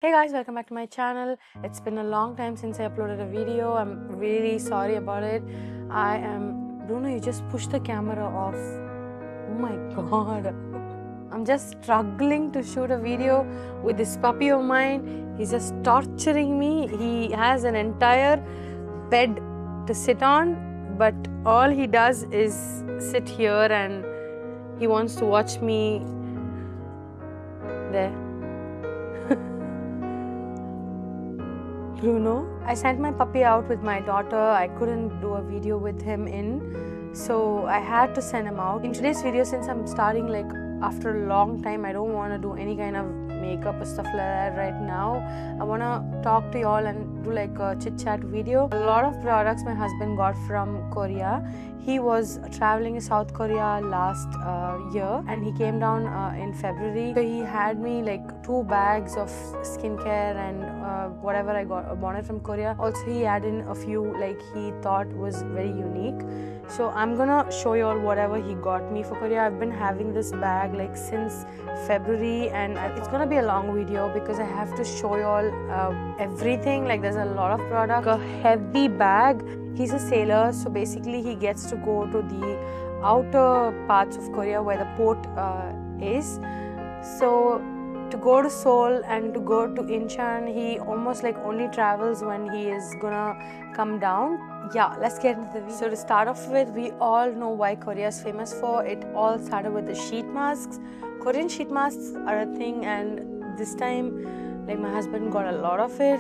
Hey guys, welcome back to my channel. It's been a long time since I uploaded a video. I'm really sorry about it. Bruno, you just pushed the camera off. Oh my god. I'm just struggling to shoot a video with this puppy of mine. He's just torturing me. He has an entire bed to sit on, but all he does is sit here and he wants to watch me there. Bruno. I sent my puppy out with my daughter. I couldn't do a video with him so I had to send him out. In today's video, since I'm starting after a long time, I don't want to do any kind of makeup or stuff like that right now. I want to talk to y'all and do a chit chat video. A lot of products my husband got from Korea. He was traveling in South Korea last year and he came down in February. So he had me 2 bags of skincare and whatever I wanted from Korea. Also he had in a few he thought was very unique. So I'm gonna show you all whatever he got me for Korea. I've been having this bag since February and it's gonna be a long video because I have to show you all everything. There's a lot of product. A heavy bag. He's a sailor, so basically he gets to go to the outer parts of Korea where the port is. So to go to Seoul and to go to Incheon, he almost only travels when he is gonna come down. Yeah, let's get into the video. So to start off with, we all know why Korea is famous for. It all started with the sheet masks. Korean sheet masks are a thing, and this time my husband got a lot of it.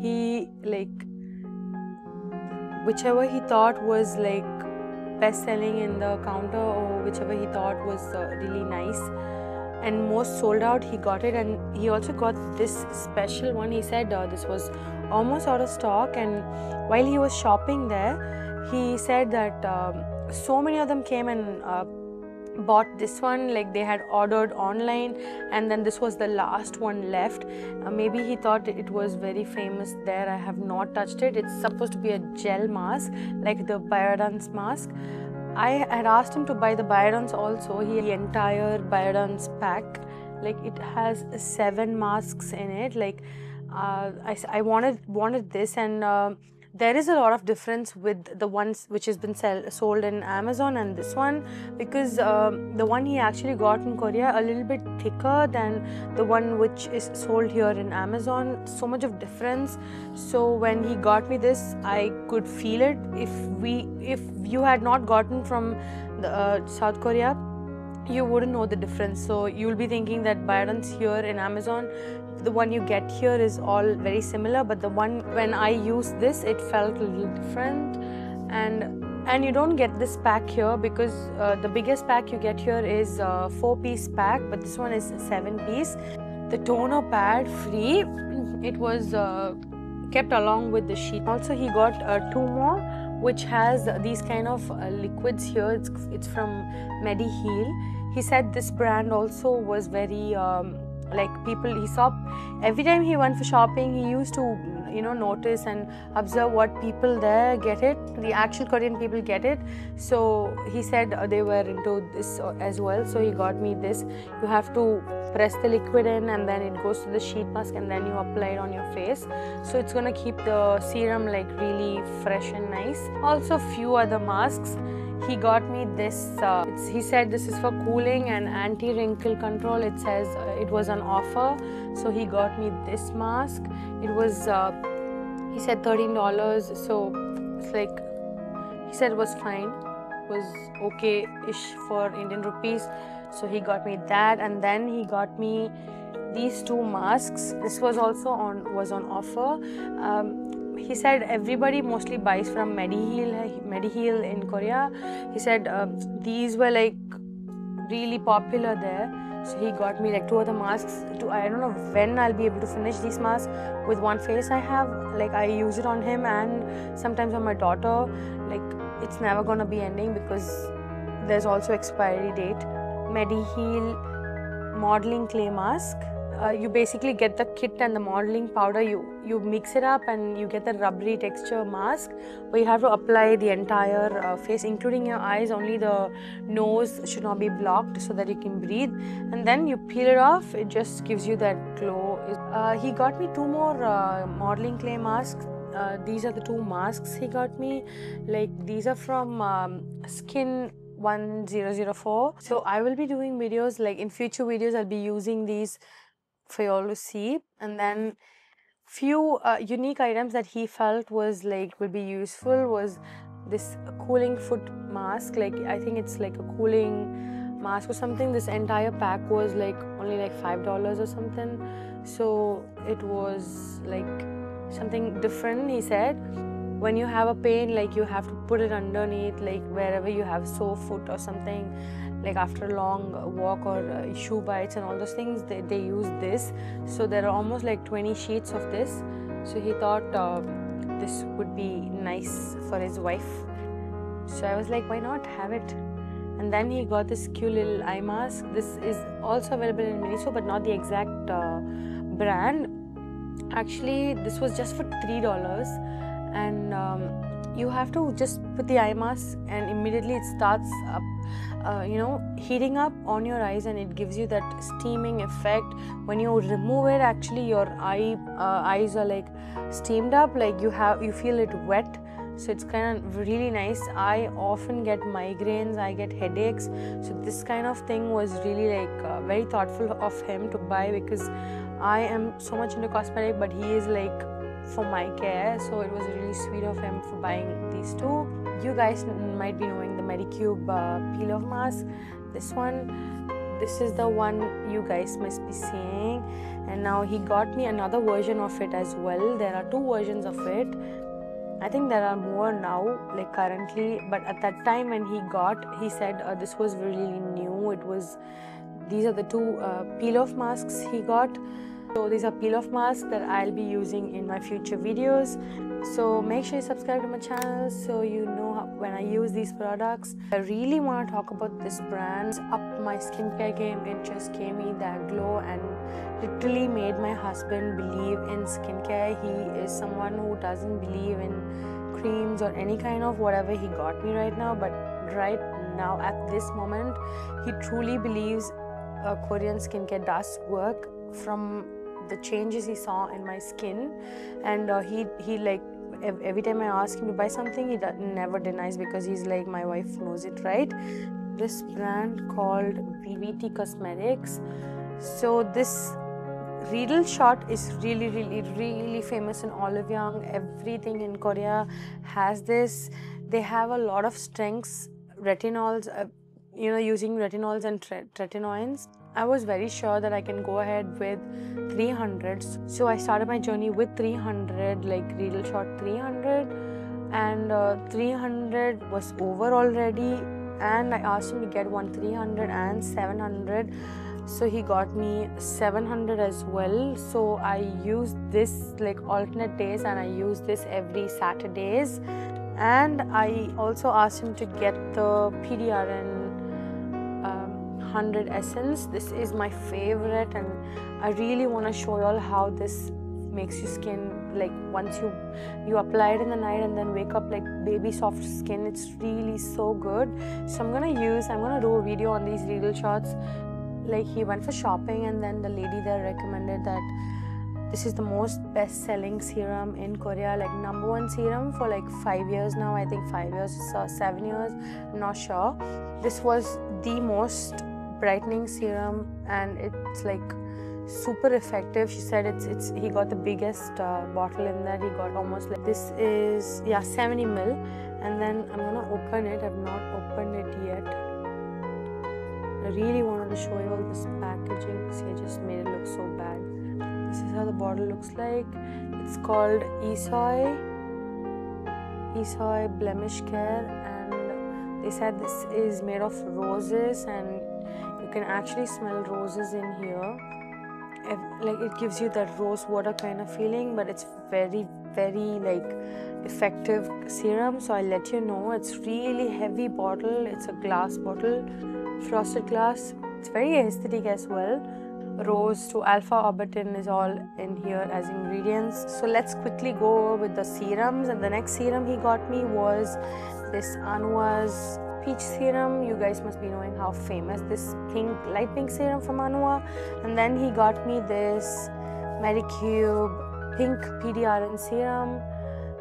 He whichever he thought was best selling in the counter, or whichever he thought was really nice and most sold out, he got it. And he also got this special one. He said this was almost out of stock, and while he was shopping there, he said that so many of them came and bought this one. They had ordered online, and then this was the last one left. Maybe he thought it was very famous there. I have not touched it. It's supposed to be a gel mask, like the Biodance mask. I had asked him to buy the Biodance also. The entire Biodance pack, it has 7 masks in it. I wanted this, and there is a lot of difference with the ones which has been sold in Amazon and this one, because the one he actually got in Korea a little bit thicker than the one which is sold here in Amazon. So much of difference. So when he got me this, I could feel it. If you had not gotten from the South Korea, you wouldn't know the difference. So you'll be thinking that Biodance here in Amazon, the one you get here is all very similar, but the one when I used this, it felt a little different. And you don't get this pack here because the biggest pack you get here is a 4-piece pack, but this one is 7-piece. The toner pad free. It was kept along with the sheet. Also he got 2 more, which has these kind of liquids here. It's from Mediheal. He said this brand also was very people he saw every time he went for shopping. He used to notice and observe what people there get it, the actual Korean people get it. So he said they were into this as well. So he got me this. You have to press the liquid in, and then it goes to the sheet mask, and then you apply it on your face. So it's gonna keep the serum really fresh and nice. Also few other masks. He got me this. He said this is for cooling and anti-wrinkle control. It says it was on offer, so he got me this mask. It was he said $13, so it's he said it was fine. It was okay-ish for Indian rupees. So he got me that, and then he got me these 2 masks. This was also on offer. He said everybody mostly buys from Mediheal in Korea. He said these were really popular there. So he got me 2 other masks. I don't know when I'll be able to finish these masks with one face I have. I use it on him and sometimes on my daughter. It's never gonna be ending because there's also expiry date. Mediheal modeling clay mask. you basically get the kit and the modeling powder, you mix it up and you get the rubbery texture mask where you have to apply the entire face, including your eyes. Only the nose should not be blocked so that you can breathe, and then you peel it off. It just gives you that glow. He got me 2 more modeling clay masks. These are the 2 masks he got me. Like, these are from Skin 1004. So I will be doing videos, like in future videos I'll be using these for you all to see. And then few unique items that he felt was like will be useful was this cooling foot mask. Like, I think it's like a cooling mask or something. This entire pack was like only like $5 or something, so it was like something different. He said when you have a pain, like you have to put it underneath, like wherever you have sore foot or something, like after a long walk or shoe bites and all those things, they use this. So there are almost like 20 sheets of this. So he thought this would be nice for his wife. So I was like, why not have it? And then he got this cute little eye mask. This is also available in Miniso, but not the exact brand. Actually, this was just for $3, and you have to just put the eye mask and immediately it starts up, heating up on your eyes, and it gives you that steaming effect. When you remove it, actually your eyes are like steamed up, like you feel it wet. So it's kind of really nice. I often get migraines, I get headaches, so this kind of thing was really like very thoughtful of him to buy, because I am so much into cosmetic, but he is like for my care. So it was really sweet of him for buying these 2. You guys might be knowing the Medicube peel off mask. This is the one you guys must be seeing. And now he got me another version of it as well. There are 2 versions of it. I think there are more now, like currently, but at that time when he said this was really new. These are the 2 peel off masks he got. So these are peel off masks that I'll be using in my future videos. So make sure you subscribe to my channel so you know when I use these products. I really want to talk about this brand. Up my skincare game. It just gave me that glow and literally made my husband believe in skincare. He is someone who doesn't believe in creams or any kind of whatever he got me right now, but right now at this moment he truly believes Korean skincare does work. From the changes he saw in my skin, and he like every time I ask him to buy something, he never denies, because he's like, my wife knows it, right? This brand called VT Cosmetics. So this Riedel shot is really famous in Olive Young. Everything in Korea has this. They have a lot of strengths, retinols, using retinols and tretinoins. I was very sure that I can go ahead with 300. So I started my journey with 300, like Riedel shot 300, and 300 was over already, and I asked him to get one 300 and 700. So he got me 700 as well. So I used this like alternate days, and I use this every Saturdays. And I also asked him to get the PDRN 100 essence. This is my favorite, and I really want to show you all how this makes your skin, like once you apply it in the night and then wake up like baby soft skin. It's really so good. So I'm gonna do a video on these Riedel shots. Like, he went for shopping, and then the lady there recommended that this is the most best-selling serum in Korea, like #1 serum for like 5 years now. I think 5 years, 7 years, I'm not sure. This was the most brightening serum, and it's like super effective. She said he got the biggest bottle in that. He got almost like, this is 70 ml, and then I'm gonna open it. I've not opened it yet. I really wanted to show you all this packaging. See, I just made it look so bad. This is how the bottle looks like. It's called Esoy Blemish Care, and they said this is made of roses, and you can actually smell roses in here. Like, it gives you that rose water kind of feeling, but it's very like effective serum. So I'll let you know. It's really heavy bottle. It's a glass bottle, frosted glass. It's very aesthetic as well. rose to alpha orbitin is all in here as ingredients. So let's quickly go with the serums. And the next serum he got me was this Anua's peach serum. You guys must be knowing how famous this light pink serum from Anua. And then he got me this Medicube pink PDRN serum.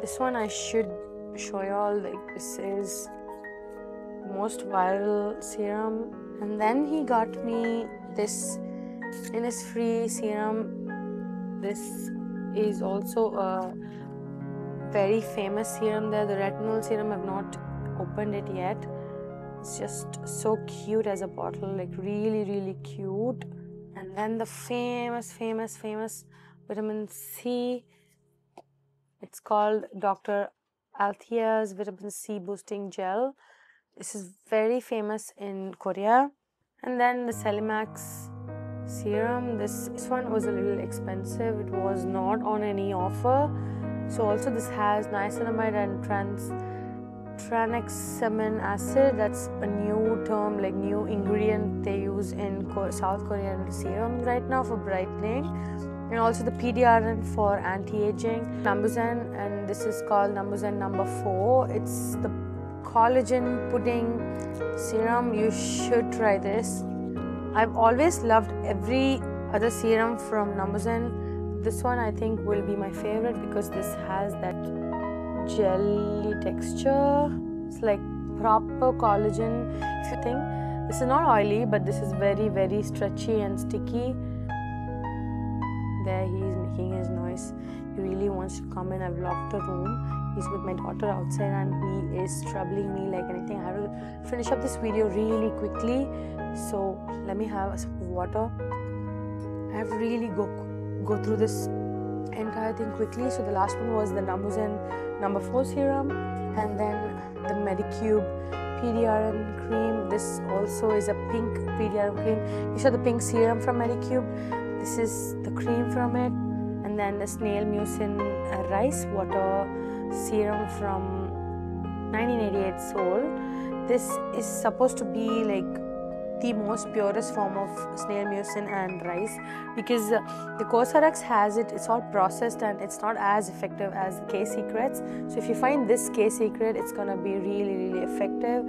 This one I should show y'all, like this is most viral serum. And then he got me this Innisfree serum. This is also a very famous serum there. The retinol serum, I've not opened it yet. It's just so cute as a bottle, like really cute. And then the famous vitamin C. It's called Dr. Althea's vitamin C boosting gel. This is very famous in Korea. And then the Celimax serum. This one was a little expensive. It was not on any offer. So also this has niacinamide and tranexamin acid. That's a new term, like new ingredient they use in South Korean serums right now for brightening. And also the PDRN for anti-aging. Nambuzen, and this is called Nambuzen number 4. It's the collagen pudding serum. You should try this. I've always loved every other serum from Nambuzen. This one I think will be my favorite because this has that jelly texture. It's like proper collagen. If you think this is not oily, but this is very stretchy and sticky. There he is making his noise. He really wants to come in. I've locked the room. He's with my daughter outside and he is troubling me like anything. I will finish up this video really quickly. So let me have a sip of water. I have to really go through this entire thing quickly. So the last one was the Nambuzen number 4 serum, and then the Medicube PDRN cream. This also is a pink PDRN cream. You saw the pink serum from Medicube. This is the cream from it. And then the snail mucin rice water serum from 1988 Seoul. This is supposed to be like the most purest form of snail mucin and rice, because the Cosrx has it. It's all processed and it's not as effective as the K-Secrets. So if you find this K-Secret, it's gonna be really effective.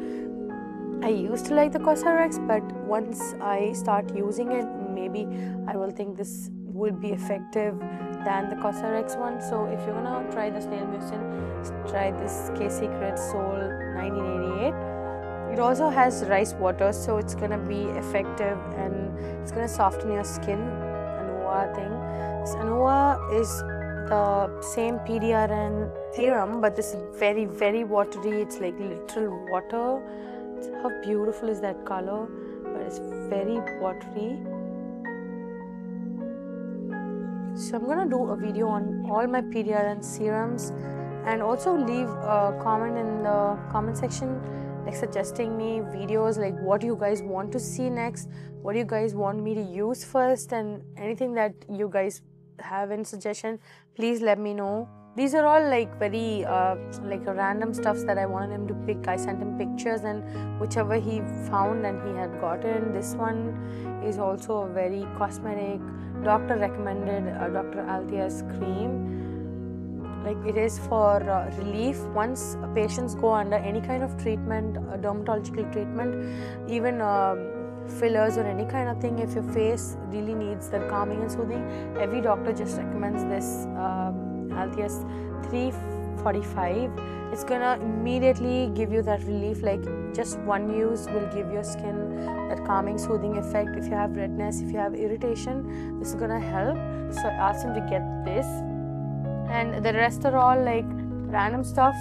I used to like the Cosrx, but once I start using it, maybe I will think this will be effective than the Cosrx one. So if you're gonna try the snail mucin, try this K-Secret Seoul 1988. It also has rice water, so it's gonna be effective and it's gonna soften your skin. Anua thing. This Anua is the same PDRN serum, but this is very watery. It's like literal water. How beautiful is that color? But it's very watery. So I'm gonna do a video on all my PDRN serums, and also leave a comment in the comment section, like suggesting me videos, like what you guys want to see next, what you guys want me to use first, and anything that you guys have in suggestion, please let me know. These are all like very like random stuffs that I wanted him to pick. I sent him pictures and whichever he found and he had gotten. This one is also a very cosmetic, doctor recommended Dr. Althea's cream. Like it is for relief. Once patients go under any kind of treatment, dermatological treatment, even fillers or any kind of thing, if your face really needs that calming and soothing, every doctor just recommends this Althea's 345. It's gonna immediately give you that relief. Like just one use will give your skin that calming soothing effect. If you have redness, if you have irritation, this is gonna help. So I asked him to get this, and the rest are all like random stuff.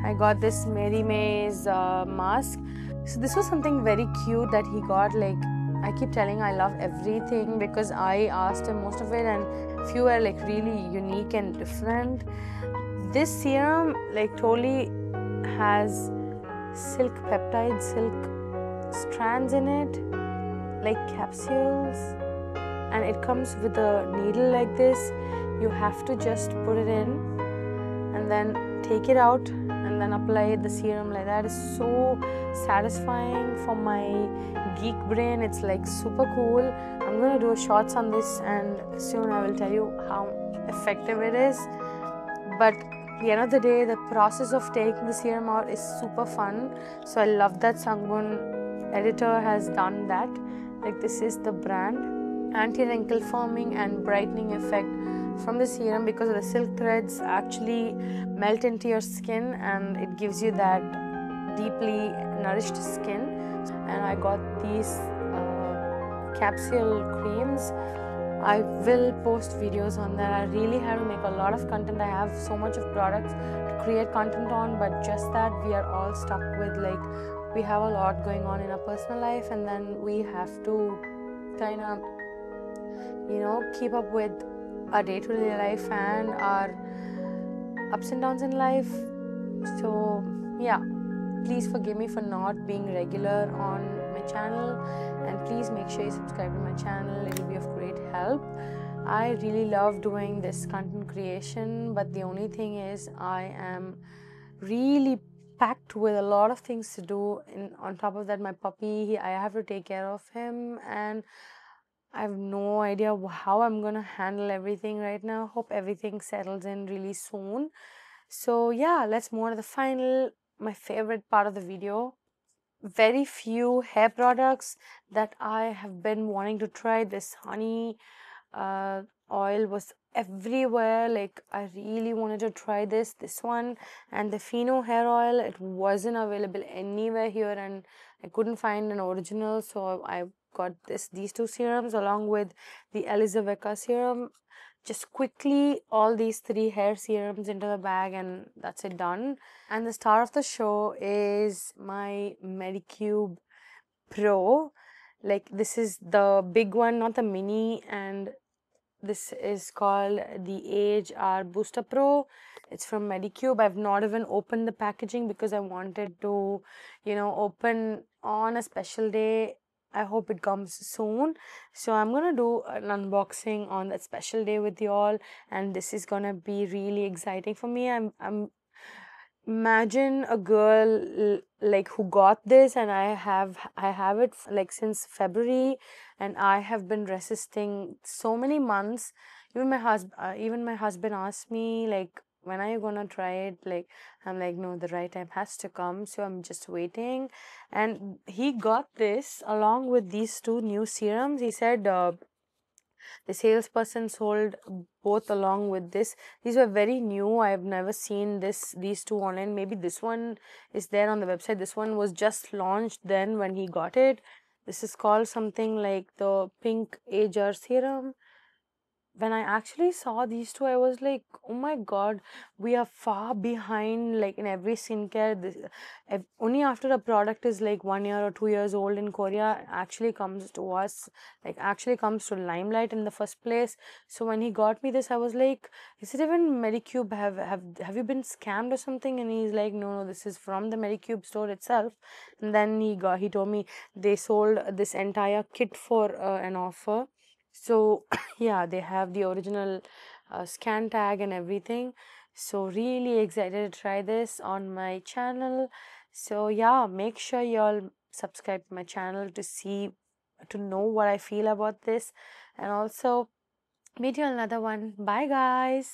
I got this Mary May's mask. So this was something very cute that he got. Like I keep telling I love everything because I asked him most of it, and few are like really unique and different. This serum like totally has silk peptide, silk strands in it, like capsules, and it comes with a needle like this. You have to just put it in and then take it out and then apply the serum like that. It's so satisfying for my geek brain. It's like super cool. I'm gonna do shorts on this, and soon I will tell you how effective it is. But at the end of the day, the process of taking the serum out is super fun. So I love that Sangwon editor has done that. Like, this is the brand. Anti-wrinkle firming and brightening effect from the serum, because the silk threads actually melt into your skin and it gives you that deeply nourished skin. And I got these capsule creams. I will post videos on that. I really have to make a lot of content. I have so much of products to create content on, but just that we are all stuck with, like, we have a lot going on in our personal life, and then we have to kind of, you know, keep up with our day-to-day life and our ups and downs in life. So yeah, please forgive me for not being regular on my channel, and please make sure you subscribe to my channel. It will be of great help. I really love doing this content creation, but the only thing is I am really packed with a lot of things to do. On top of that, my puppy, I have to take care of him, and I have no idea how I'm gonna handle everything right now. Hope everything settles in really soon. So yeah, let's move on to the final, my favorite part of the video. Very few hair products that I have been wanting to try. This honey oil was everywhere. Like, I really wanted to try this one, and the Fino hair oil, it wasn't available anywhere here, and I couldn't find an original, so I got these two serums along with the Elizavecca serum. Just quickly all these 3 hair serums into the bag, and that's it, done. And the star of the show is my Medicube Pro. Like, this is the big one, not the mini, and this is called the Age R Booster Pro. It's from Medicube. I've not even opened the packaging because I wanted to, you know, open on a special day. I hope it comes soon. So I'm gonna do an unboxing on that special day with you all, and this is gonna be really exciting for me. I'm imagine a girl like who got this, and I have it like since February, and I have been resisting so many months. Even my husband asked me, like, when are you gonna try it? Like, I'm like, no, the right time has to come, so I'm just waiting. And he got this along with these 2 new serums. He said the salesperson sold both along with this. These were very new. I've never seen these 2 online. Maybe this one is there on the website. This one was just launched then when he got it. This is called something like the Pink Ager Serum. When I actually saw these 2, I was like, oh my god, we are far behind, like, in every skincare. Only after a product is like 1 year or 2 years old in Korea actually comes to us, like, actually comes to limelight in the first place. So when he got me this, I was like, is it even Medicube? Have you been scammed or something? And he's like, no, this is from the Medicube store itself. And then he told me they sold this entire kit for an offer. So yeah, they have the original scan tag and everything. So really excited to try this on my channel. So yeah, make sure you all subscribe to my channel to know what I feel about this, and also meet you on another one. Bye guys.